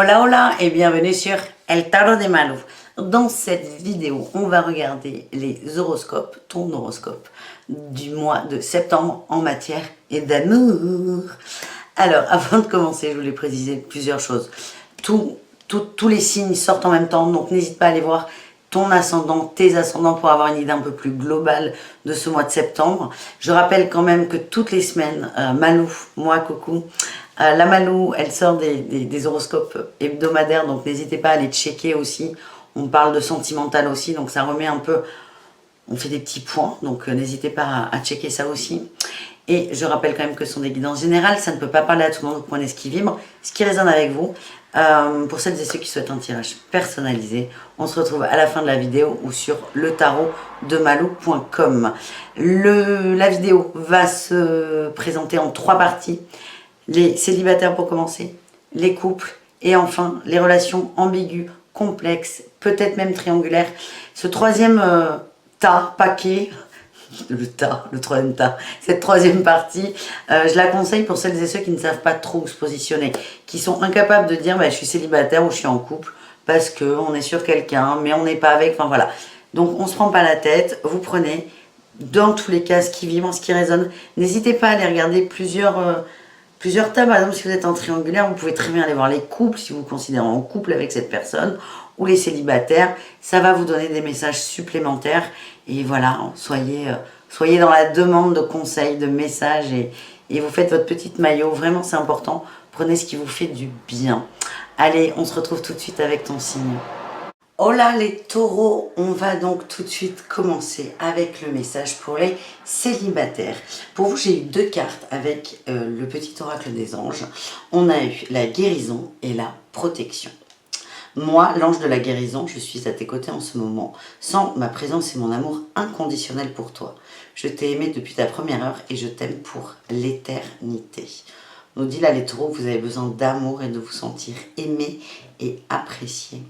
Hola hola et bienvenue sur El Tarot de Malou. Dans cette vidéo, on va regarder les horoscopes, ton horoscope du mois de septembre en matière et d'amour. Alors, avant de commencer, je voulais préciser plusieurs choses. Tous les signes sortent en même temps, donc n'hésite pas à aller voir ton ascendant, tes ascendants pour avoir une idée un peu plus globale de ce mois de septembre. Je rappelle quand même que toutes les semaines, Malou, moi, coucou, la Malou, elle sort des horoscopes hebdomadaires, donc n'hésitez pas à aller checker aussi. On parle de sentimental aussi, donc ça remet un peu, on fait des petits points, donc n'hésitez pas à checker ça aussi. Et je rappelle quand même que ce sont des guidances générales, ça ne peut pas parler à tout le monde, vous prenez ce qui vibre, ce qui résonne avec vous. Pour celles et ceux qui souhaitent un tirage personnalisé, on se retrouve à la fin de la vidéo ou sur le tarot de malou.com. La vidéo va se présenter en 3 parties. Les célibataires pour commencer, les couples et enfin les relations ambiguës, complexes, peut-être même triangulaires. Ce troisième paquet, le troisième tas, cette troisième partie, je la conseille pour celles et ceux qui ne savent pas trop où se positionner, qui sont incapables de dire bah, je suis célibataire ou je suis en couple parce qu'on est sur quelqu'un mais on n'est pas avec, enfin voilà. Donc on ne se prend pas la tête, vous prenez dans tous les cas ce qui vibre, ce qui résonne. N'hésitez pas à aller regarder plusieurs tas. Par exemple, si vous êtes en triangulaire, vous pouvez très bien aller voir les couples, si vous vous considérez en couple avec cette personne, ou les célibataires. Ça va vous donner des messages supplémentaires. Et voilà, soyez dans la demande de conseils, de messages, et vous faites votre petite maillot. Vraiment, c'est important. Prenez ce qui vous fait du bien. Allez, on se retrouve tout de suite avec ton signe. Hola les taureaux, on va donc tout de suite commencer avec le message pour les célibataires. Pour vous, j'ai eu 2 cartes avec le petit oracle des anges. On a eu la guérison et la protection. Moi, l'ange de la guérison, je suis à tes côtés en ce moment. Sans ma présence et mon amour inconditionnel pour toi. Je t'ai aimé depuis ta première heure et je t'aime pour l'éternité. Nous dit là les taureaux, vous avez besoin d'amour et de vous sentir aimé et apprécié.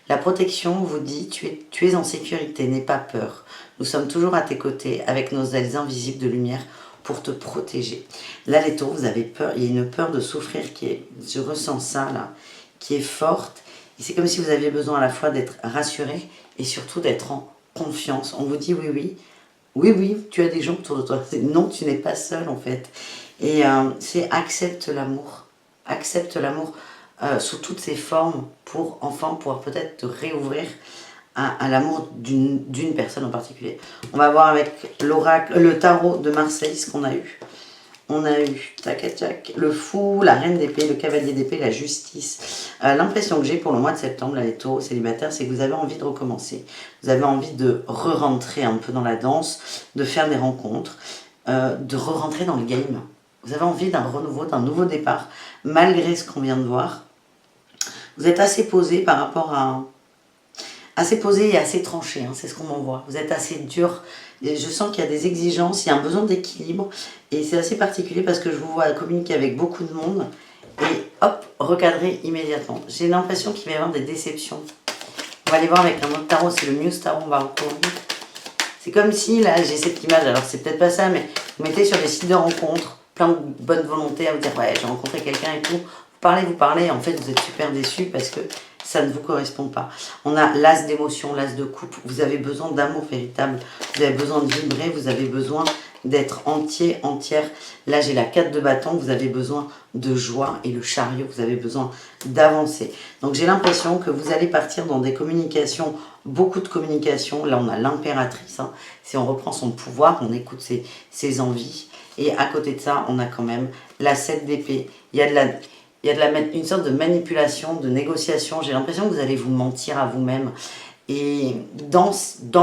La protection vous dit, tu es en sécurité, n'aie pas peur. Nous sommes toujours à tes côtés avec nos ailes invisibles de lumière pour te protéger. Là les taureaux, vous avez peur, il y a une peur de souffrir qui est, je ressens ça là, qui est forte. Et c'est comme si vous aviez besoin à la fois d'être rassuré et surtout d'être en confiance. On vous dit oui, tu as des gens autour de toi. Non, tu n'es pas seul en fait. Et c'est accepte l'amour sous toutes ses formes pour enfin pouvoir peut-être te réouvrir à l'amour d'une personne en particulier. On va voir avec l'oracle, le tarot de Marseille ce qu'on a eu. On a eu le fou, la reine d'épée, le cavalier d'épée, la justice. L'impression que j'ai pour le mois de septembre, là, les taureaux célibataires, c'est que vous avez envie de recommencer. Vous avez envie de re-rentrer un peu dans la danse, de faire des rencontres, de re-rentrer dans le game. Vous avez envie d'un renouveau, d'un nouveau départ, malgré ce qu'on vient de voir. Vous êtes assez posé par rapport à... Assez posé et assez tranché, hein, c'est ce qu'on m'envoie. Vous êtes assez dur. Et je sens qu'il y a des exigences, il y a un besoin d'équilibre. Et c'est assez particulier parce que je vous vois communiquer avec beaucoup de monde. Et hop, recadrer immédiatement. J'ai l'impression qu'il va y avoir des déceptions. On va aller voir avec un autre tarot, c'est le Muse Tarot, on va recouvrir. C'est comme si, là, j'ai cette image, alors c'est peut-être pas ça, mais vous mettez sur des sites de rencontres, plein de bonne volonté à vous dire, ouais, j'ai rencontré quelqu'un et tout. Vous parlez, en fait, vous êtes super déçus parce que ça ne vous correspond pas. On a l'as d'émotion, l'as de coupe. Vous avez besoin d'amour véritable. Vous avez besoin de vibrer. Vous avez besoin d'être entier, entière. Là, j'ai la 4 de bâton. Vous avez besoin de joie. Et le chariot, vous avez besoin d'avancer. Donc, j'ai l'impression que vous allez partir dans des communications, beaucoup de communications. Là, on a l'impératrice. Hein. Si on reprend son pouvoir, on écoute ses envies. Et à côté de ça, on a quand même la 7 d'épée. Il y a une sorte de manipulation, de négociation. J'ai l'impression que vous allez vous mentir à vous-même. Et dans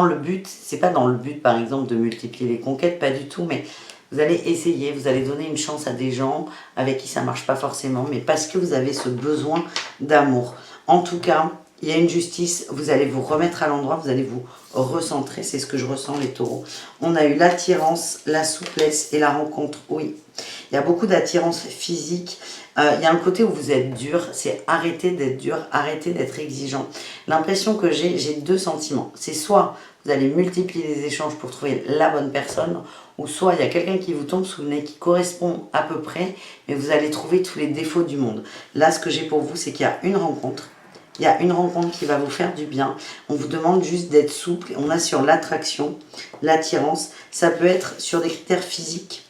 le but, c'est pas dans le but par exemple de multiplier les conquêtes, pas du tout, mais vous allez essayer, vous allez donner une chance à des gens avec qui ça marche pas forcément, mais parce que vous avez ce besoin d'amour. En tout cas, il y a une justice, vous allez vous remettre à l'endroit, vous allez vous recentrer, c'est ce que je ressens les taureaux. On a eu l'attirance, la souplesse et la rencontre, oui. Il y a beaucoup d'attirance physique, il y a un côté où vous êtes dur, c'est arrêter d'être dur, arrêter d'être exigeant. L'impression que j'ai deux sentiments, c'est soit vous allez multiplier les échanges pour trouver la bonne personne, ou soit il y a quelqu'un qui vous tombe sous le nez qui correspond à peu près, mais vous allez trouver tous les défauts du monde. Là, ce que j'ai pour vous, c'est qu'il y a une rencontre. Il y a une rencontre qui va vous faire du bien. On vous demande juste d'être souple. On a sur l'attraction, l'attirance. Ça peut être sur des critères physiques.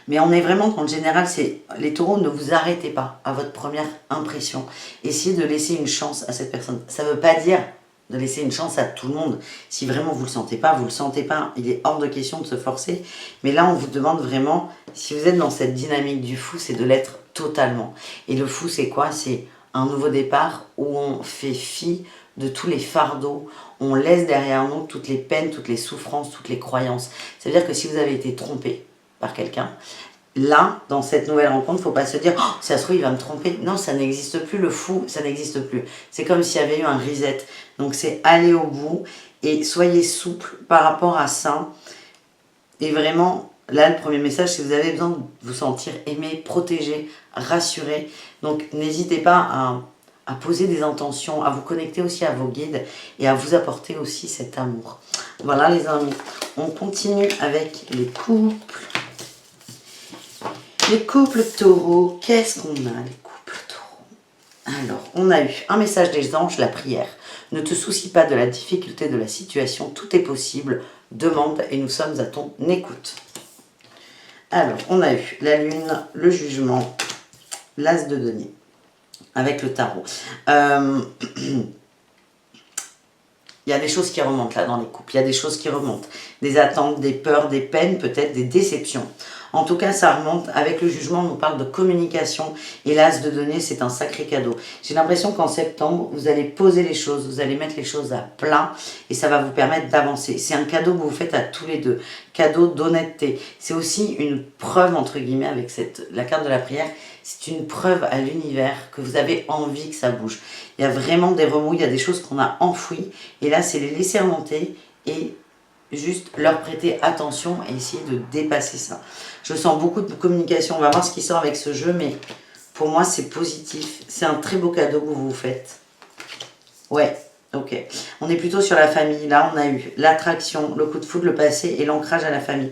Mais on est vraiment, en général, c'est les taureaux, ne vous arrêtez pas à votre première impression. Essayez de laisser une chance à cette personne. Ça ne veut pas dire de laisser une chance à tout le monde. Si vraiment vous ne le sentez pas, vous ne le sentez pas. Il est hors de question de se forcer. Mais là, on vous demande vraiment, si vous êtes dans cette dynamique du fou, c'est de l'être totalement. Et le fou, c'est quoi? C'est un nouveau départ où on fait fi de tous les fardeaux, on laisse derrière nous toutes les peines, toutes les souffrances, toutes les croyances. C'est-à-dire que si vous avez été trompé par quelqu'un, là, dans cette nouvelle rencontre, il ne faut pas se dire oh, « ça se trouve, il va me tromper ». Non, ça n'existe plus, le fou, ça n'existe plus. C'est comme s'il y avait eu un reset. Donc c'est aller au bout et soyez souple par rapport à ça. Et vraiment, là, le premier message, c'est que vous avez besoin de vous sentir aimé, protégé, rassuré. Donc n'hésitez pas à poser des intentions, à vous connecter aussi à vos guides et à vous apporter aussi cet amour. Voilà les amis, on continue avec les couples. Les couples taureaux, qu'est-ce qu'on a les couples taureaux? Alors, on a eu un message des anges, la prière. Ne te soucie pas de la difficulté de la situation, tout est possible. Demande et nous sommes à ton écoute. Alors, on a eu la lune, le jugement, l'as de denier avec le tarot. Il y a des choses qui remontent là dans les couples, il y a des choses qui remontent. Des attentes, des peurs, des peines, peut-être des déceptions. En tout cas, ça remonte. Avec le jugement, on nous parle de communication. Et l'as de denier, c'est un sacré cadeau. J'ai l'impression qu'en septembre, vous allez poser les choses, vous allez mettre les choses à plat et ça va vous permettre d'avancer. C'est un cadeau que vous faites à tous les deux. Cadeau d'honnêteté. C'est aussi une preuve, entre guillemets, avec la carte de la prière. C'est une preuve à l'univers que vous avez envie que ça bouge. Il y a vraiment des remous, il y a des choses qu'on a enfouies. Et là, c'est les laisser remonter et juste leur prêter attention et essayer de dépasser ça. Je sens beaucoup de communication. On va voir ce qui sort avec ce jeu, mais pour moi, c'est positif. C'est un très beau cadeau que vous vous faites. Ouais, ok. On est plutôt sur la famille. Là, on a eu l'attraction, le coup de foudre, le passé et l'ancrage à la famille.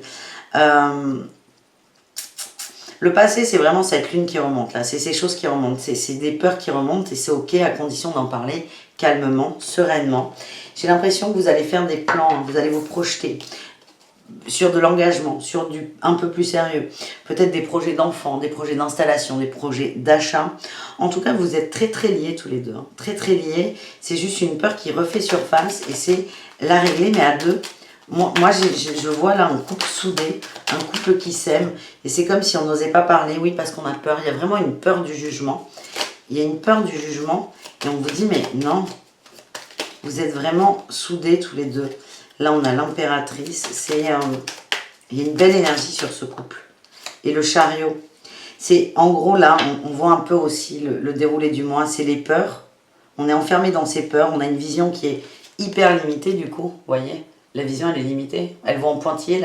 Le passé, c'est vraiment cette lune qui remonte, là. C'est ces choses qui remontent. C'est des peurs qui remontent et c'est ok à condition d'en parler calmement, sereinement. J'ai l'impression que vous allez faire des plans, hein, vous allez vous projeter sur de l'engagement, sur du un peu plus sérieux. Peut-être des projets d'enfants, des projets d'installation, des projets d'achat. En tout cas, vous êtes très très liés tous les deux. Hein. Très très liés. C'est juste une peur qui refait surface et c'est la régler, mais à deux. Moi je vois là un couple soudé, un couple qui s'aime. Et c'est comme si on n'osait pas parler, oui, parce qu'on a peur. Il y a vraiment une peur du jugement. Il y a une peur du jugement. Et on vous dit, mais non, vous êtes vraiment soudés tous les deux. Là, on a l'impératrice. Il y a une belle énergie sur ce couple. Et le chariot. C'est en gros, là, on voit un peu aussi le déroulé du mois. C'est les peurs. On est enfermé dans ces peurs. On a une vision qui est hyper limitée, du coup. Vous voyez, la vision, elle est limitée. Elle voit en pointillé,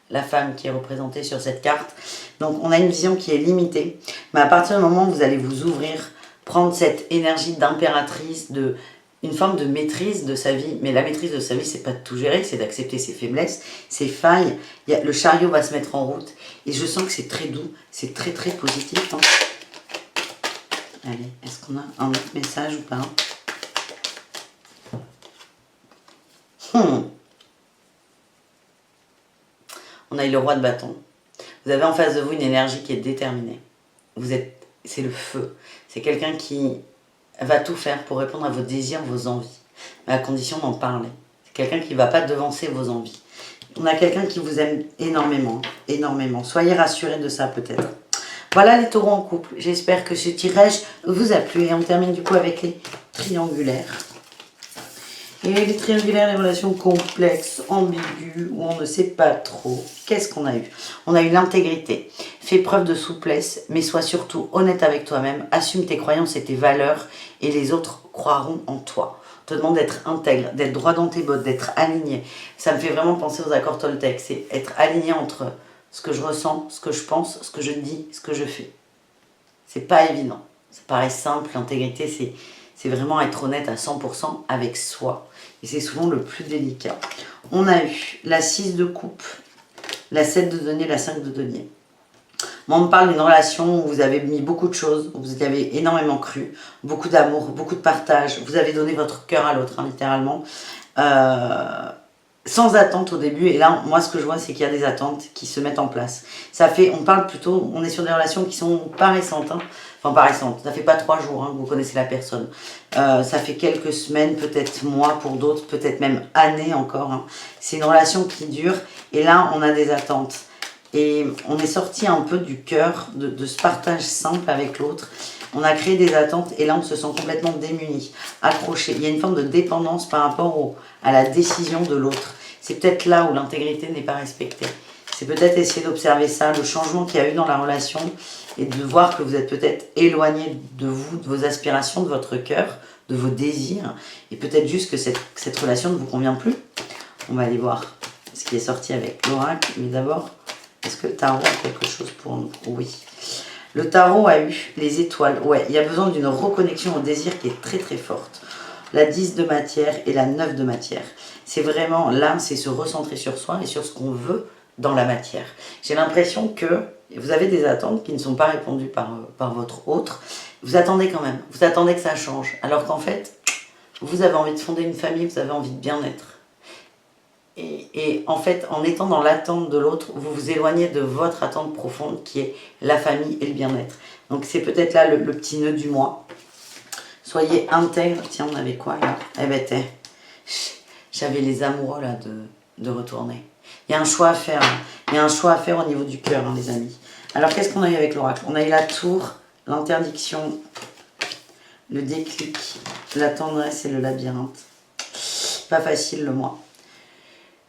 la femme qui est représentée sur cette carte. Donc, on a une vision qui est limitée. Mais à partir du moment où vous allez vous ouvrir, prendre cette énergie d'impératrice, une forme de maîtrise de sa vie. Mais la maîtrise de sa vie, c'est pas de tout gérer, c'est d'accepter ses faiblesses, ses failles. Le chariot va se mettre en route. Et je sens que c'est très doux, c'est très très positif. Hein. Allez, est-ce qu'on a un autre message ou pas? On a eu le roi de bâton. Vous avez en face de vous une énergie qui est déterminée. C'est le feu. C'est quelqu'un qui va tout faire pour répondre à vos désirs, vos envies, mais à condition d'en parler. C'est quelqu'un qui ne va pas devancer vos envies. On a quelqu'un qui vous aime énormément, énormément. Soyez rassurés de ça peut-être. Voilà les taureaux en couple. J'espère que ce tirage vous a plu. Et on termine du coup avec les triangulaires. Et les triangulaires, les relations complexes, ambiguës, où on ne sait pas trop. Qu'est-ce qu'on a eu? On a eu l'intégrité. Fais preuve de souplesse, mais sois surtout honnête avec toi-même. Assume tes croyances et tes valeurs, et les autres croiront en toi. On te demande d'être intègre, d'être droit dans tes bottes, d'être aligné. Ça me fait vraiment penser aux accords Toltec. C'est être aligné entre ce que je ressens, ce que je pense, ce que je dis, ce que je fais. C'est pas évident. Ça paraît simple, l'intégrité, c'est vraiment être honnête à 100% avec soi. Et c'est souvent le plus délicat. On a eu la 6 de coupe, la 7 de denier, la 5 de denier. Moi, on me parle d'une relation où vous avez mis beaucoup de choses, où vous y avez énormément cru, beaucoup d'amour, beaucoup de partage. Vous avez donné votre cœur à l'autre, hein, littéralement. Sans attente au début. Et là, moi, ce que je vois, c'est qu'il y a des attentes qui se mettent en place. Ça fait, on parle plutôt, on est sur des relations qui sont pas récentes. Hein. Enfin, pas récentes. Ça fait pas 3 jours hein, que vous connaissez la personne. Ça fait quelques semaines, peut-être mois pour d'autres, peut-être même années encore. Hein. C'est une relation qui dure. Et là, on a des attentes. Et on est sorti un peu du cœur de ce partage simple avec l'autre. On a créé des attentes et là on se sent complètement démuni, accroché. Il y a une forme de dépendance par rapport à la décision de l'autre. C'est peut-être là où l'intégrité n'est pas respectée. C'est peut-être essayer d'observer ça, le changement qu'il y a eu dans la relation et de voir que vous êtes peut-être éloigné de vous, de vos aspirations, de votre cœur, de vos désirs. Et peut-être juste que cette relation ne vous convient plus. On va aller voir ce qui est sorti avec l'oracle. Mais d'abord, est-ce que le tarot a quelque chose pour nous? Oui. Le tarot a eu les étoiles. Ouais, il y a besoin d'une reconnexion au désir qui est très très forte. La 10 de matière et la 9 de matière. C'est vraiment, l'âme, c'est se recentrer sur soi et sur ce qu'on veut dans la matière. J'ai l'impression que vous avez des attentes qui ne sont pas répondues par votre autre. Vous attendez quand même. Vous attendez que ça change. Alors qu'en fait, vous avez envie de fonder une famille, vous avez envie de bien-être. Et en fait, en étant dans l'attente de l'autre, vous vous éloignez de votre attente profonde qui est la famille et le bien-être. Donc c'est peut-être là le petit nœud du mois. Soyez intègre. Tiens, on avait quoi là? Eh ben, j'avais les amoureux là de retourner. Il y a un choix à faire. Hein. Il y a un choix à faire au niveau du cœur, hein, les amis. Alors, qu'est-ce qu'on a eu avec l'oracle? On a eu la tour, l'interdiction, le déclic, la tendresse et le labyrinthe. Pas facile le mois.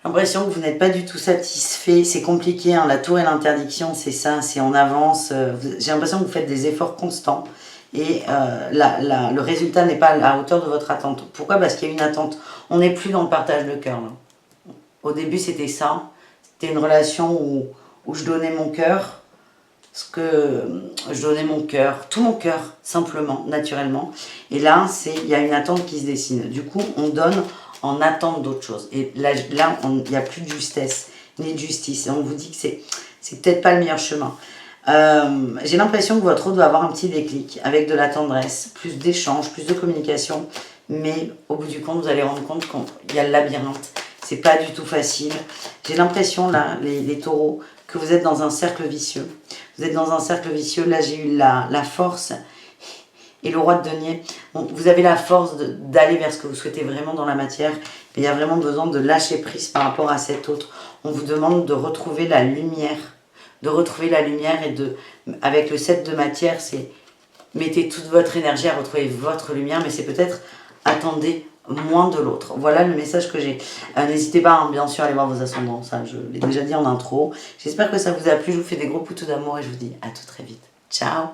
L'impression que vous n'êtes pas du tout satisfait, c'est compliqué, hein. La tour et l'interdiction, c'est ça, c'est on avance. J'ai l'impression que vous faites des efforts constants et le résultat n'est pas à la hauteur de votre attente. Pourquoi? Parce qu'il y a une attente. On n'est plus dans le partage de cœur. Au début, c'était ça. C'était une relation où je donnais mon cœur, je donnais mon cœur, tout mon cœur, simplement, naturellement. Et là, il y a une attente qui se dessine. Du coup, on donne en attente d'autre chose. Et là il n'y a plus de justesse, ni de justice. Et on vous dit que c'est peut-être pas le meilleur chemin. J'ai l'impression que votre autre doit avoir un petit déclic, avec de la tendresse, plus d'échanges, plus de communication. Mais au bout du compte, vous allez rendre compte qu'il y a le labyrinthe. C'est pas du tout facile. J'ai l'impression, là, les taureaux, que vous êtes dans un cercle vicieux. Vous êtes dans un cercle vicieux. Là, j'ai eu la force et le roi de denier. Bon, vous avez la force d'aller vers ce que vous souhaitez vraiment dans la matière. Mais il y a vraiment besoin de lâcher prise par rapport à cet autre. On vous demande de retrouver la lumière. De retrouver la lumière et avec le 7 de matière, c'est mettez toute votre énergie à retrouver votre lumière. Mais c'est peut-être attendez moins de l'autre. Voilà le message que j'ai. N'hésitez pas, hein, bien sûr, à aller voir vos ascendants. Ça, je l'ai déjà dit en intro. J'espère que ça vous a plu. Je vous fais des gros poutous d'amour et je vous dis à tout très vite. Ciao!